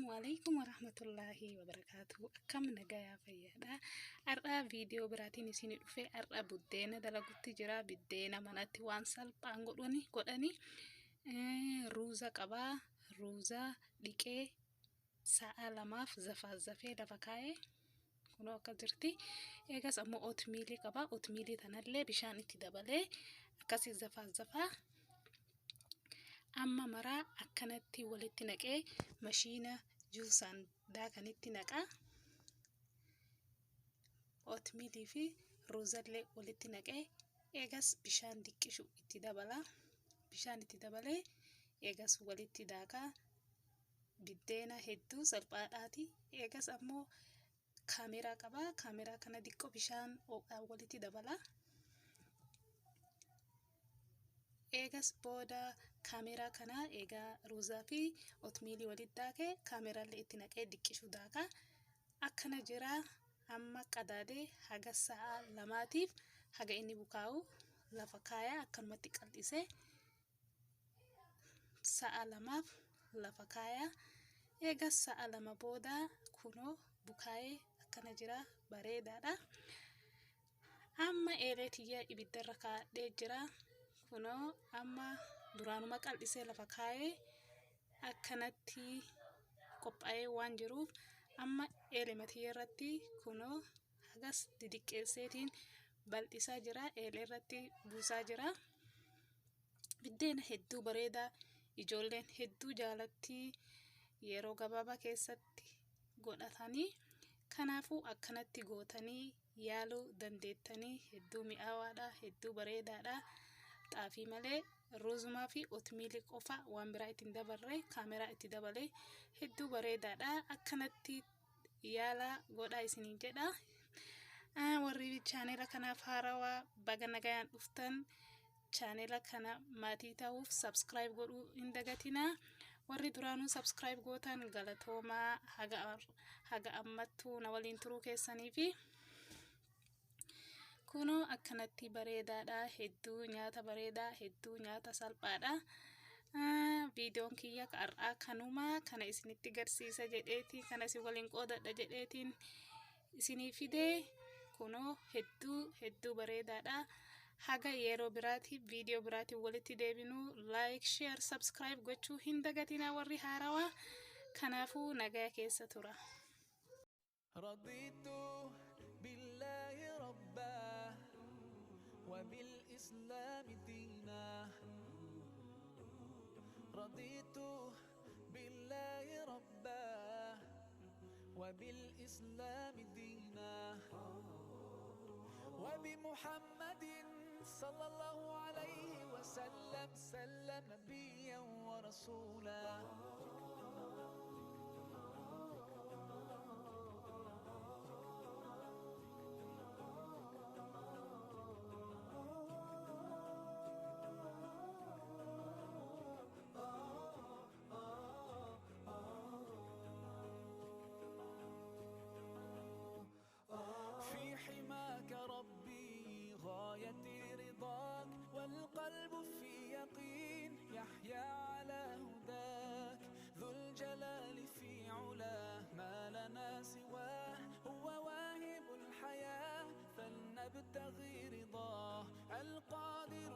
Assalamualaikum warahmatullahi wabarakatuh. Akkam nagayaa fayyaadha. Har'a viidiyoo biraatiin isin dhufe har'a buddeena dalagutti jira. Buddeena manatti waan salphaan godhani ruuza qabaa. Ruuza dhiqee sa'a lamaaf zafee lafa kaa'ee kunoo akka jirti. Eegas ammoo ootmiilii qabaa. Ootmiilii tanallee bishaan itti dabalee akkasii zafaa amma maraa akkanatti walitti naqee mashiina juusaan daakanitti naqaa. Ootmiilii fi ruuzallee walitti naqee eegas bishaan diqqishu itti dabala. Bishaan itti dabalee eegas walitti daakaa. Buddeena hedduu salphaadhaati. Eegas ammoo kaameraa qabaa. Kaameraa kana diqqoo bishaan walitti dabala. Eegas booda kaameraa kana eegaa ruuzaa fi ootmiilii walitti daakee kaameraallee itti naqee diqqishu daakaa. Akkana jira amma qadaadee haga sa'a lamaatiif haga inni bukaa'u lafa kaayaa akkanumatti qal'isee sa'a lamaaf lafa kaayaa. Eegas sa'a lama booda kunoo bukaa'ee akkana jira bareedaadha. Amma eelee tiyyaa ibiddarra kaa'adhee jira. Kunoo amma duraanuma qal'isee lafa kaa'ee akkanatti qophaa'ee waan jiruuf amma eelee matiyyaa irratti kunoo hagas didiqqeesseetiin bal'isaa jira. Eelee irratti buusaa jira. Buddeena hedduu bareedaa ijoolleen hedduu jaalatti yeroo gabaabaa keessatti godhatanii. Kanaafuu akkanatti gootanii yaaluu dandeettanii. Hedduu mi'aawaadha, hedduu bareedaadha. Xaafii malee ruuzumaa fi ootmiilii qofa waan biraa ittiin dabarre kaameraa itti dabalee hedduu bareedaadha. Akkanatti yaala godhaa isiniin jedha. Warri chaanela kanaaf haarawaa baga nagayaan dhuftan chaanela kana maatii ta'uuf subscribe godhuu hin dagatinaa. Warri duraanuu subscribe gootan galatoomaa haga ammattuu na waliin turuu keessanii fi kunoo akkanatti bareedaadha. Hedduu nyaata bareedaa, hedduu nyaata salphaadha. Viidiyoon kiyya har'aa kanuma kana isinitti garsiisa jedheeti kana isin waliin qoodadha jedheetiin isinii fidee kunoo hedduu bareedaadha. Haga yeroo biraatiif viidiyoo biraatiin walitti deebinuu like, share, subscribe gochuu hin dagatinaa warri haarawaa. Kanaafuu nagaa keessa tura. رضيت بالله ربا وبالإسلام دينا رضيت بالله ربا وبالإسلام دينا وبمحمد صلى الله عليه وسلم نبيا ورسولا في حماك ربي غايتي رضاك والقلب في يقين يحيا